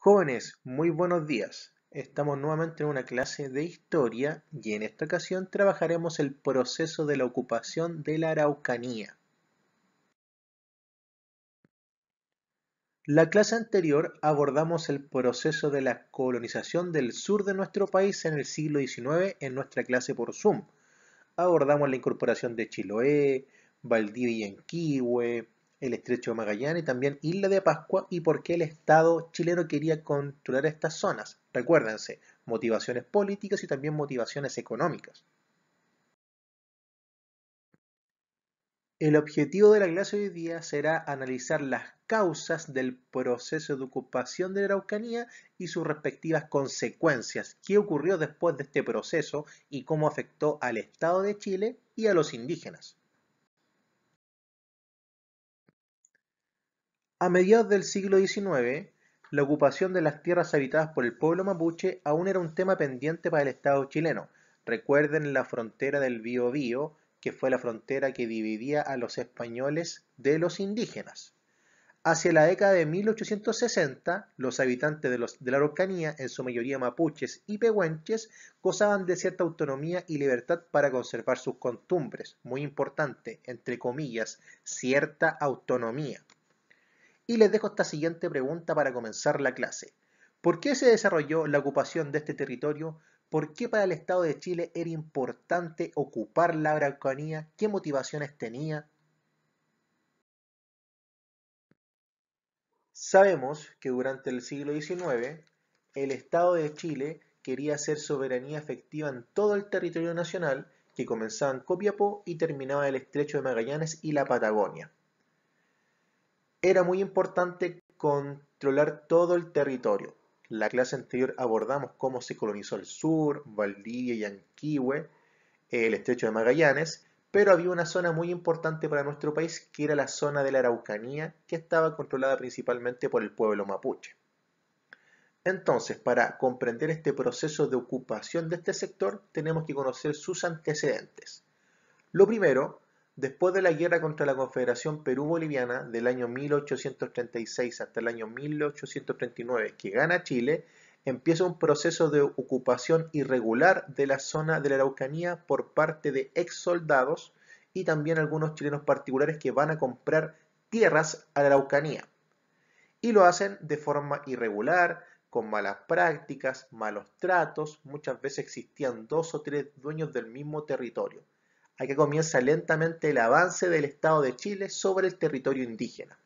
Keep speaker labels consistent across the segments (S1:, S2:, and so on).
S1: Jóvenes, muy buenos días. Estamos nuevamente en una clase de historia y en esta ocasión trabajaremos el proceso de la ocupación de la Araucanía. La clase anterior abordamos el proceso de la colonización del sur de nuestro país en el siglo XIX en nuestra clase por Zoom. Abordamos la incorporación de Chiloé, Valdivia y Yanquihue, el Estrecho de Magallanes y también Isla de Pascua y por qué el Estado chileno quería controlar estas zonas. Recuérdense, motivaciones políticas y también motivaciones económicas. El objetivo de la clase de hoy día será analizar las causas del proceso de ocupación de la Araucanía y sus respectivas consecuencias, qué ocurrió después de este proceso y cómo afectó al Estado de Chile y a los indígenas. A mediados del siglo XIX, la ocupación de las tierras habitadas por el pueblo mapuche aún era un tema pendiente para el Estado chileno. Recuerden la frontera del Biobío, que fue la frontera que dividía a los españoles de los indígenas. Hacia la década de 1860, los habitantes de la Araucanía, en su mayoría mapuches y pehuenches, gozaban de cierta autonomía y libertad para conservar sus costumbres. Muy importante, entre comillas, cierta autonomía. Y les dejo esta siguiente pregunta para comenzar la clase. ¿Por qué se desarrolló la ocupación de este territorio? ¿Por qué para el Estado de Chile era importante ocupar la Araucanía? ¿Qué motivaciones tenía? Sabemos que durante el siglo XIX el Estado de Chile quería hacer soberanía efectiva en todo el territorio nacional que comenzaba en Copiapó y terminaba en el Estrecho de Magallanes y la Patagonia. Era muy importante controlar todo el territorio. La clase anterior abordamos cómo se colonizó el sur, Valdivia y Yanquihue, el estrecho de Magallanes, pero había una zona muy importante para nuestro país que era la zona de la Araucanía, que estaba controlada principalmente por el pueblo mapuche. Entonces, para comprender este proceso de ocupación de este sector, tenemos que conocer sus antecedentes. Lo primero, después de la guerra contra la Confederación Perú-Boliviana del año 1836 hasta el año 1839, que gana Chile, empieza un proceso de ocupación irregular de la zona de la Araucanía por parte de ex soldados y también algunos chilenos particulares que van a comprar tierras a la Araucanía. Y lo hacen de forma irregular, con malas prácticas, malos tratos, muchas veces existían dos o tres dueños del mismo territorio. Aquí comienza lentamente el avance del Estado de Chile sobre el territorio indígena.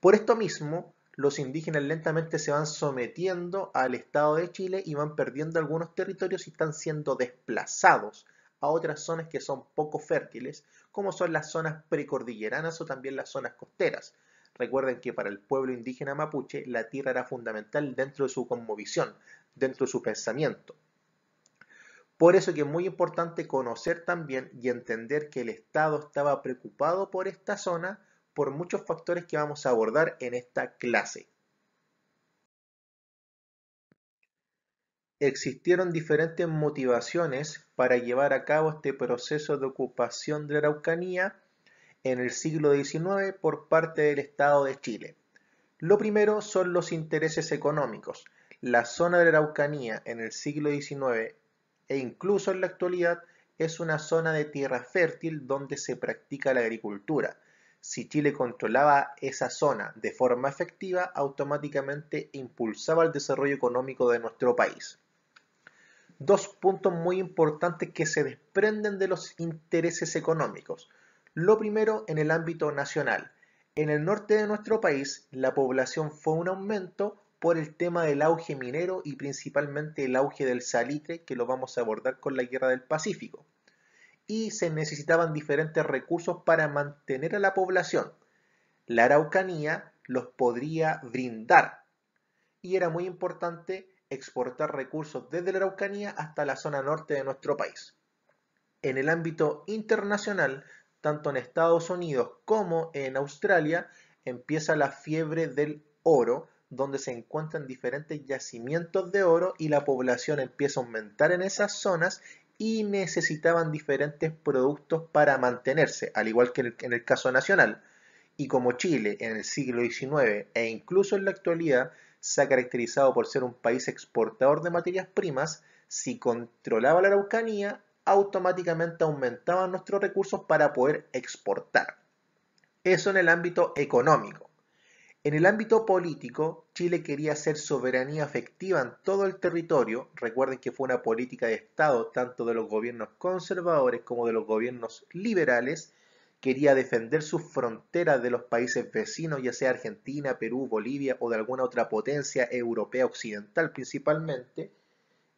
S1: Por esto mismo, los indígenas lentamente se van sometiendo al Estado de Chile y van perdiendo algunos territorios y están siendo desplazados a otras zonas que son poco fértiles, como son las zonas precordilleranas o también las zonas costeras. Recuerden que para el pueblo indígena mapuche la tierra era fundamental dentro de su cosmovisión, dentro de su pensamiento. Por eso que es muy importante conocer también y entender que el Estado estaba preocupado por esta zona por muchos factores que vamos a abordar en esta clase. Existieron diferentes motivaciones para llevar a cabo este proceso de ocupación de la Araucanía en el siglo XIX por parte del Estado de Chile. Lo primero son los intereses económicos. La zona de la Araucanía en el siglo XIX e incluso en la actualidad es una zona de tierra fértil donde se practica la agricultura. Si Chile controlaba esa zona de forma efectiva, automáticamente impulsaba el desarrollo económico de nuestro país. Dos puntos muy importantes que se desprenden de los intereses económicos. Lo primero, en el ámbito nacional. En el norte de nuestro país, la población fue un aumento por el tema del auge minero y principalmente el auge del salitre, que lo vamos a abordar con la Guerra del Pacífico. Y se necesitaban diferentes recursos para mantener a la población. La Araucanía los podría brindar y era muy importante exportar recursos desde la Araucanía hasta la zona norte de nuestro país. En el ámbito internacional, tanto en Estados Unidos como en Australia, empieza la fiebre del oro, donde se encuentran diferentes yacimientos de oro y la población empieza a aumentar en esas zonas y necesitaban diferentes productos para mantenerse, al igual que en el caso nacional. Y como Chile en el siglo XIX e incluso en la actualidad se ha caracterizado por ser un país exportador de materias primas. Si controlaba la Araucanía, automáticamente aumentaban nuestros recursos para poder exportar. Eso en el ámbito económico. En el ámbito político, Chile quería hacer soberanía efectiva en todo el territorio. Recuerden que fue una política de Estado tanto de los gobiernos conservadores como de los gobiernos liberales. Quería defender sus fronteras de los países vecinos, ya sea Argentina, Perú, Bolivia o de alguna otra potencia europea occidental principalmente.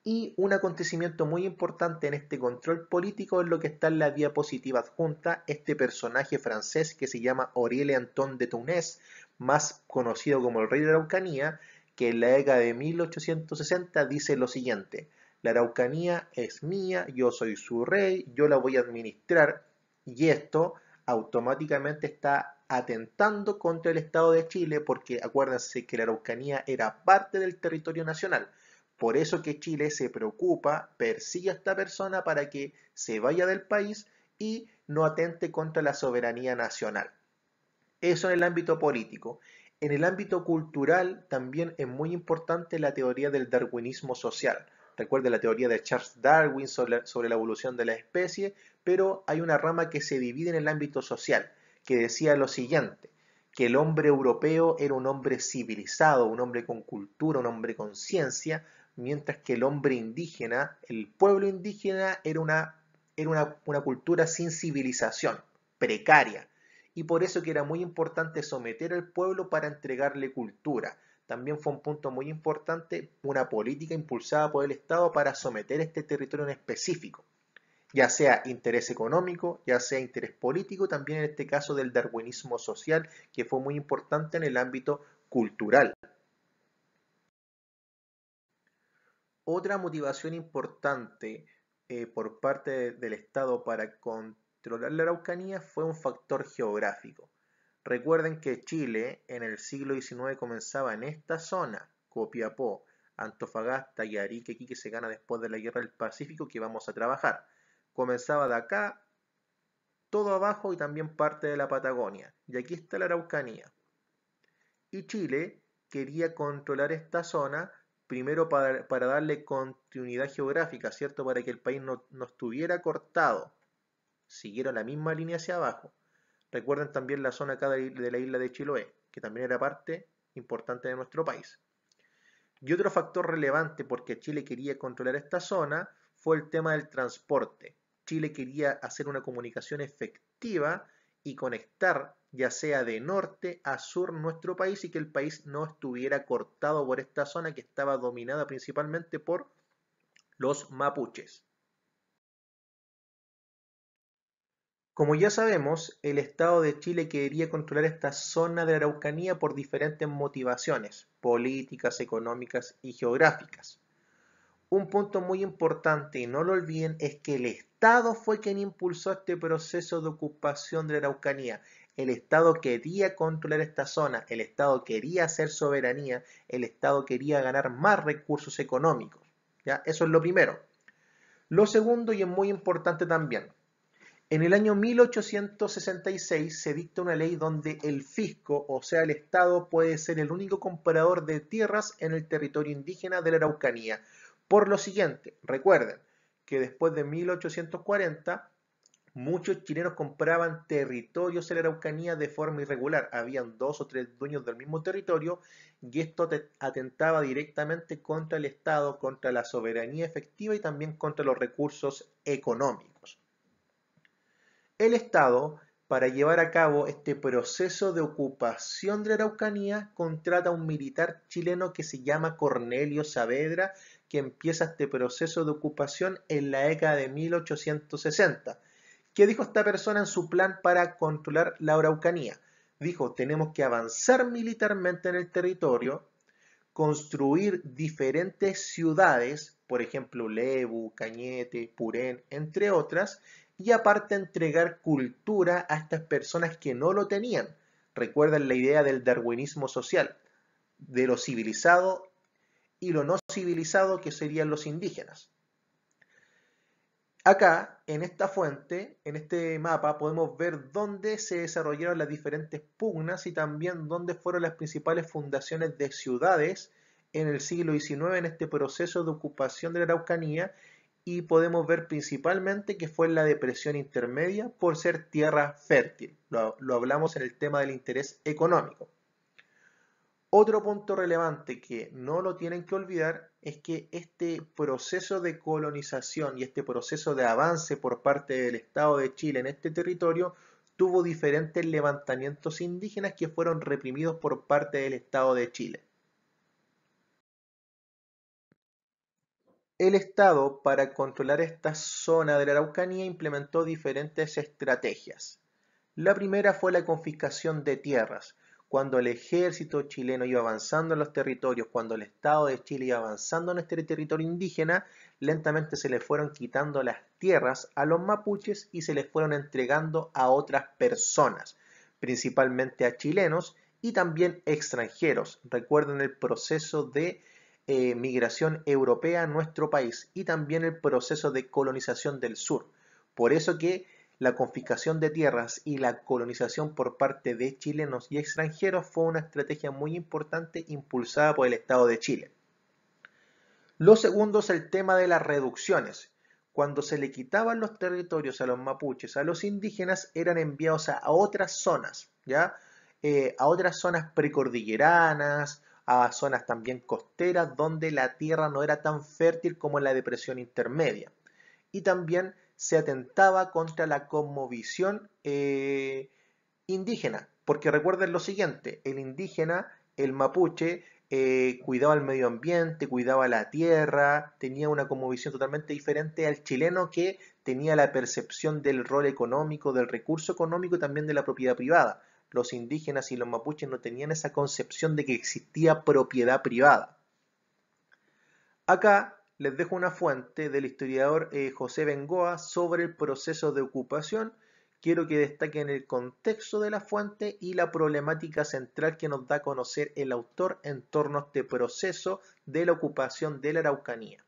S1: Y un acontecimiento muy importante en este control político es lo que está en la diapositiva adjunta, este personaje francés que se llama Aurélien Anton de Tounès, más conocido como el rey de la Araucanía, que en la década de 1860 dice lo siguiente: la Araucanía es mía, yo soy su rey, yo la voy a administrar, y esto automáticamente está atentando contra el Estado de Chile, porque acuérdense que la Araucanía era parte del territorio nacional. Por eso que Chile se preocupa, persigue a esta persona para que se vaya del país y no atente contra la soberanía nacional. Eso en el ámbito político. En el ámbito cultural también es muy importante la teoría del darwinismo social. Recuerden la teoría de Charles Darwin sobre la evolución de la especie, pero hay una rama que se divide en el ámbito social, que decía lo siguiente: que el hombre europeo era un hombre civilizado, un hombre con cultura, un hombre con ciencia, mientras que el hombre indígena, el pueblo indígena, era una cultura sin civilización, precaria, y por eso que era muy importante someter al pueblo para entregarle cultura. También fue un punto muy importante una política impulsada por el Estado para someter este territorio en específico, ya sea interés económico, ya sea interés político, también en este caso del darwinismo social, que fue muy importante en el ámbito cultural. Otra motivación importante por parte del Estado para controlar la Araucanía fue un factor geográfico. Recuerden que Chile en el siglo XIX comenzaba en esta zona, Copiapó, Antofagasta y Arique, aquí que se gana después de la Guerra del Pacífico, que vamos a trabajar. Comenzaba de acá, todo abajo y también parte de la Patagonia. Y aquí está la Araucanía. Y Chile quería controlar esta zona primero para darle continuidad geográfica, ¿cierto? Para que el país no estuviera cortado. Siguieron la misma línea hacia abajo. Recuerden también la zona acá de la isla de Chiloé, que también era parte importante de nuestro país. Y otro factor relevante porque Chile quería controlar esta zona fue el tema del transporte. Chile quería hacer una comunicación efectiva y conectar ya sea de norte a sur nuestro país y que el país no estuviera cortado por esta zona que estaba dominada principalmente por los mapuches. Como ya sabemos, el Estado de Chile quería controlar esta zona de la Araucanía por diferentes motivaciones políticas, económicas y geográficas. Un punto muy importante, y no lo olviden, es que el Estado fue quien impulsó este proceso de ocupación de la Araucanía. El Estado quería controlar esta zona, el Estado quería hacer soberanía, el Estado quería ganar más recursos económicos. ¿Ya? Eso es lo primero. Lo segundo, y es muy importante también, en el año 1866 se dicta una ley donde el fisco, o sea el Estado, puede ser el único comprador de tierras en el territorio indígena de la Araucanía. Por lo siguiente, recuerden que después de 1840 muchos chilenos compraban territorios en la Araucanía de forma irregular. Habían 2 o 3 dueños del mismo territorio y esto atentaba directamente contra el Estado, contra la soberanía efectiva y también contra los recursos económicos. El Estado, para llevar a cabo este proceso de ocupación de la Araucanía, contrata a un militar chileno que se llama Cornelio Saavedra, que empieza este proceso de ocupación en la década de 1860. ¿Qué dijo esta persona en su plan para controlar la Araucanía? Dijo: tenemos que avanzar militarmente en el territorio, construir diferentes ciudades, por ejemplo Lebu, Cañete, Purén, entre otras, y aparte entregar cultura a estas personas que no lo tenían. Recuerden la idea del darwinismo social, de lo civilizado y lo no civilizado, que serían los indígenas. Acá, en esta fuente, en este mapa, podemos ver dónde se desarrollaron las diferentes pugnas y también dónde fueron las principales fundaciones de ciudades en el siglo XIX en este proceso de ocupación de la Araucanía, y podemos ver principalmente que fue en la depresión intermedia por ser tierra fértil. Lo hablamos en el tema del interés económico. Otro punto relevante que no lo tienen que olvidar es que este proceso de colonización y este proceso de avance por parte del Estado de Chile en este territorio tuvo diferentes levantamientos indígenas que fueron reprimidos por parte del Estado de Chile. El Estado, para controlar esta zona de la Araucanía, implementó diferentes estrategias. La primera fue la confiscación de tierras. Cuando el ejército chileno iba avanzando en los territorios, cuando el Estado de Chile iba avanzando en este territorio indígena, lentamente se le fueron quitando las tierras a los mapuches y se les fueron entregando a otras personas, principalmente a chilenos y también extranjeros. Recuerden el proceso de migración europea a nuestro país y también el proceso de colonización del sur. Por eso que la confiscación de tierras y la colonización por parte de chilenos y extranjeros fue una estrategia muy importante impulsada por el Estado de Chile. Lo segundo es el tema de las reducciones. Cuando se le quitaban los territorios a los mapuches, a los indígenas, eran enviados a otras zonas, ¿ya? A otras zonas precordilleranas, a zonas también costeras, donde la tierra no era tan fértil como en la depresión intermedia. Y también se atentaba contra la cosmovisión indígena, porque recuerden lo siguiente, el indígena, el mapuche, cuidaba el medio ambiente, cuidaba la tierra, tenía una cosmovisión totalmente diferente al chileno que tenía la percepción del rol económico, del recurso económico y también de la propiedad privada. Los indígenas y los mapuches no tenían esa concepción de que existía propiedad privada. Acá les dejo una fuente del historiador José Bengoa sobre el proceso de ocupación. Quiero que destaquen el contexto de la fuente y la problemática central que nos da a conocer el autor en torno a este proceso de la ocupación de la Araucanía.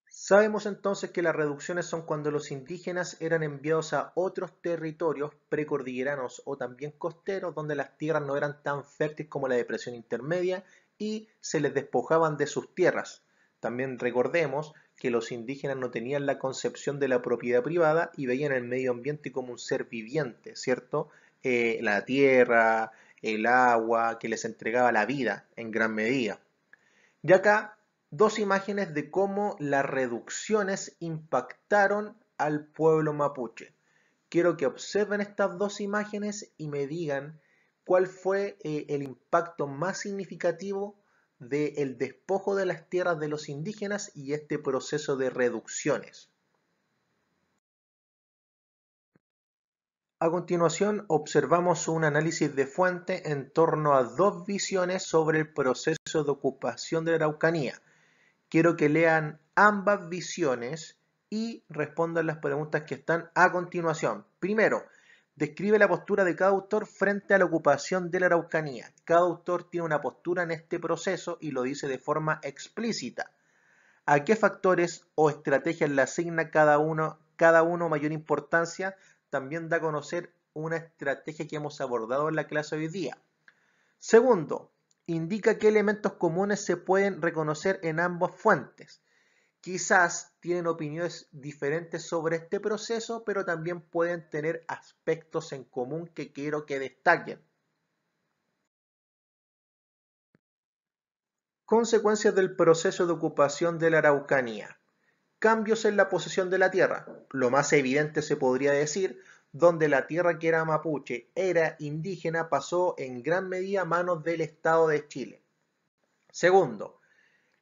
S1: Sabemos entonces que las reducciones son cuando los indígenas eran enviados a otros territorios precordilleranos o también costeros donde las tierras no eran tan fértiles como la depresión intermedia y se les despojaban de sus tierras. También recordemos que los indígenas no tenían la concepción de la propiedad privada y veían el medio ambiente como un ser viviente, ¿cierto? La tierra, el agua, que les entregaba la vida en gran medida. Y acá dos imágenes de cómo las reducciones impactaron al pueblo mapuche. Quiero que observen estas dos imágenes y me digan cuál fue el impacto más significativo del despojo de las tierras de los indígenas y este proceso de reducciones. A continuación, observamos un análisis de fuente en torno a dos visiones sobre el proceso de ocupación de la Araucanía. Quiero que lean ambas visiones y respondan las preguntas que están a continuación. Primero, describe la postura de cada autor frente a la ocupación de la Araucanía. Cada autor tiene una postura en este proceso y lo dice de forma explícita. ¿A qué factores o estrategias le asigna cada uno mayor importancia? También da a conocer una estrategia que hemos abordado en la clase hoy día. Segundo, indica qué elementos comunes se pueden reconocer en ambas fuentes. Quizás tienen opiniones diferentes sobre este proceso, pero también pueden tener aspectos en común que quiero que destaquen. Consecuencias del proceso de ocupación de la Araucanía. Cambios en la posesión de la tierra. Lo más evidente se podría decir, donde la tierra que era mapuche era indígena pasó en gran medida a manos del Estado de Chile. Segundo,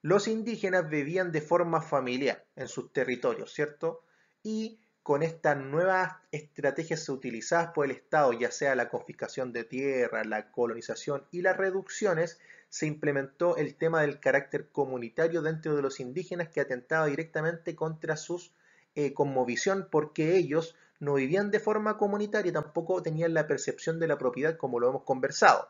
S1: los indígenas vivían de forma familiar en sus territorios, ¿cierto? Y con estas nuevas estrategias utilizadas por el Estado, ya sea la confiscación de tierra, la colonización y las reducciones, se implementó el tema del carácter comunitario dentro de los indígenas que atentaba directamente contra sus cosmovisión porque ellos no vivían de forma comunitaria y tampoco tenían la percepción de la propiedad como lo hemos conversado.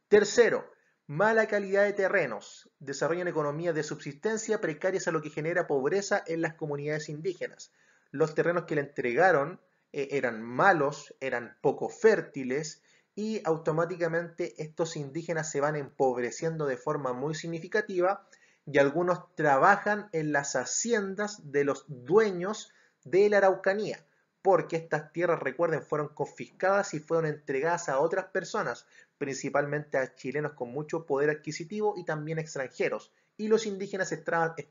S1: Tercero, Mala calidad de terrenos. Desarrollan economías de subsistencia precarias a lo que genera pobreza en las comunidades indígenas. Los terrenos que le entregaron eran malos, eran poco fértiles y automáticamente estos indígenas se van empobreciendo de forma muy significativa y algunos trabajan en las haciendas de los dueños de la Araucanía, porque estas tierras, recuerden, fueron confiscadas y fueron entregadas a otras personas, principalmente a chilenos con mucho poder adquisitivo y también extranjeros. Y los indígenas,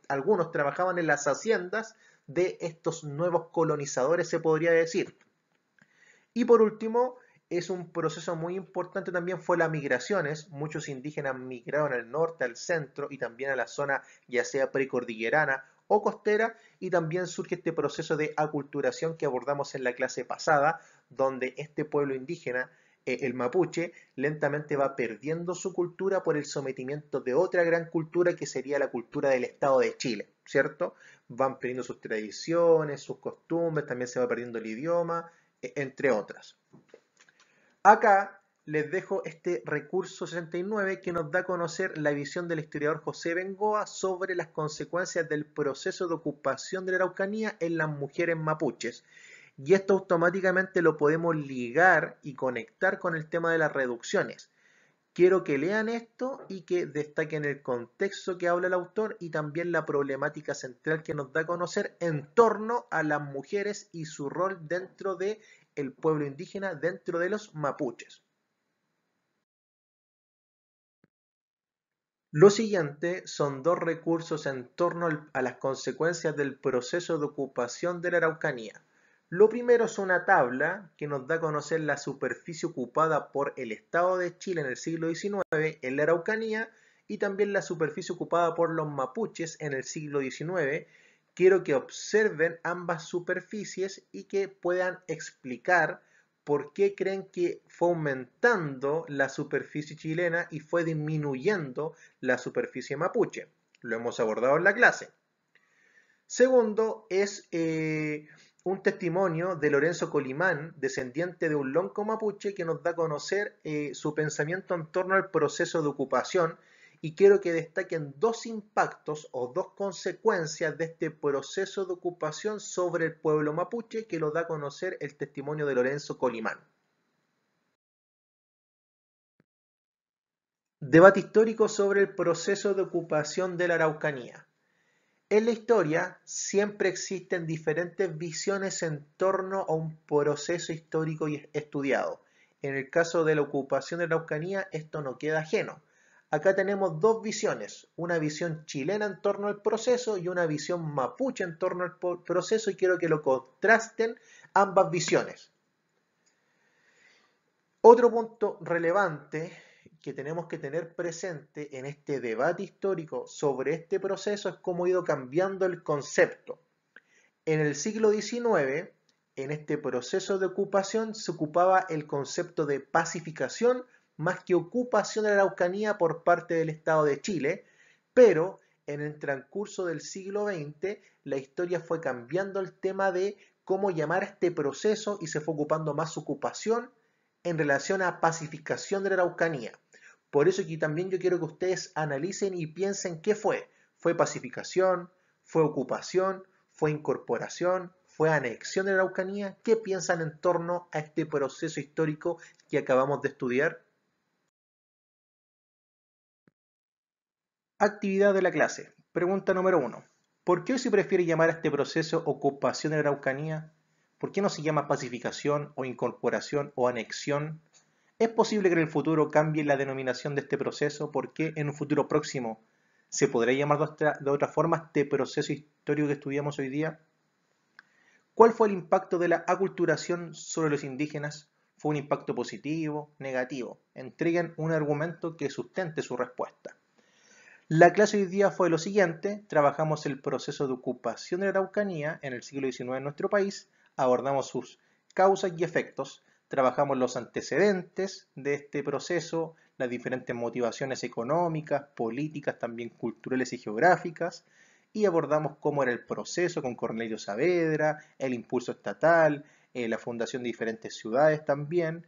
S1: algunos trabajaban en las haciendas de estos nuevos colonizadores, se podría decir. Y por último, es un proceso muy importante también fue las migraciones. Muchos indígenas migraron al norte, al centro y también a la zona ya sea precordillerana o costera, y también surge este proceso de aculturación que abordamos en la clase pasada, donde este pueblo indígena, el mapuche, lentamente va perdiendo su cultura por el sometimiento de otra gran cultura que sería la cultura del Estado de Chile, ¿cierto? Van perdiendo sus tradiciones, sus costumbres, también se va perdiendo el idioma, entre otras. Acá les dejo este recurso 69 que nos da a conocer la visión del historiador José Bengoa sobre las consecuencias del proceso de ocupación de la Araucanía en las mujeres mapuches. Y esto automáticamente lo podemos ligar y conectar con el tema de las reducciones. Quiero que lean esto y que destaquen el contexto que habla el autor y también la problemática central que nos da a conocer en torno a las mujeres y su rol dentro del pueblo indígena, dentro de los mapuches. Lo siguiente son dos recursos en torno a las consecuencias del proceso de ocupación de la Araucanía. Lo primero es una tabla que nos da a conocer la superficie ocupada por el Estado de Chile en el siglo XIX en la Araucanía y también la superficie ocupada por los mapuches en el siglo XIX. Quiero que observen ambas superficies y que puedan explicar por qué creen que fue aumentando la superficie chilena y fue disminuyendo la superficie mapuche. Lo hemos abordado en la clase. Segundo es un testimonio de Lorenzo Colimán, descendiente de un lonco mapuche, que nos da a conocer su pensamiento en torno al proceso de ocupación, y quiero que destaquen dos impactos o dos consecuencias de este proceso de ocupación sobre el pueblo mapuche que lo da a conocer el testimonio de Lorenzo Colimán. Debate histórico sobre el proceso de ocupación de la Araucanía. En la historia siempre existen diferentes visiones en torno a un proceso histórico estudiado. En el caso de la ocupación de la Araucanía, esto no queda ajeno. Acá tenemos dos visiones, una visión chilena en torno al proceso y una visión mapuche en torno al proceso, y quiero que lo contrasten ambas visiones. Otro punto relevante que tenemos que tener presente en este debate histórico sobre este proceso es cómo ha ido cambiando el concepto. En el siglo XIX, en este proceso de ocupación, se ocupaba el concepto de pacificación más que ocupación de la Araucanía por parte del Estado de Chile, pero en el transcurso del siglo XX, la historia fue cambiando el tema de cómo llamar a este proceso y se fue ocupando más ocupación en relación a pacificación de la Araucanía. Por eso aquí también yo quiero que ustedes analicen y piensen qué fue. ¿Fue pacificación? ¿Fue ocupación? ¿Fue incorporación? ¿Fue anexión de la Araucanía? ¿Qué piensan en torno a este proceso histórico que acabamos de estudiar? Actividad de la clase. Pregunta número 1. ¿Por qué hoy se prefiere llamar a este proceso ocupación de la Araucanía? ¿Por qué no se llama pacificación o incorporación o anexión? ¿Es posible que en el futuro cambie la denominación de este proceso? ¿Por qué en un futuro próximo se podrá llamar de otra forma este proceso histórico que estudiamos hoy día? ¿Cuál fue el impacto de la aculturación sobre los indígenas? ¿Fue un impacto positivo, negativo? Entreguen un argumento que sustente su respuesta. La clase de hoy día fue lo siguiente: trabajamos el proceso de ocupación de la Araucanía en el siglo XIX en nuestro país, abordamos sus causas y efectos, trabajamos los antecedentes de este proceso, las diferentes motivaciones económicas, políticas, también culturales y geográficas, y abordamos cómo era el proceso con Cornelio Saavedra, el impulso estatal, la fundación de diferentes ciudades también.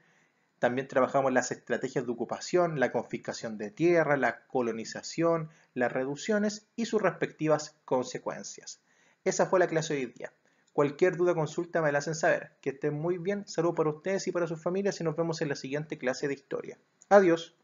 S1: También trabajamos las estrategias de ocupación, la confiscación de tierra, la colonización, las reducciones y sus respectivas consecuencias. Esa fue la clase de hoy día. Cualquier duda o consulta me la hacen saber. Que estén muy bien. Saludos para ustedes y para sus familias y nos vemos en la siguiente clase de historia. Adiós.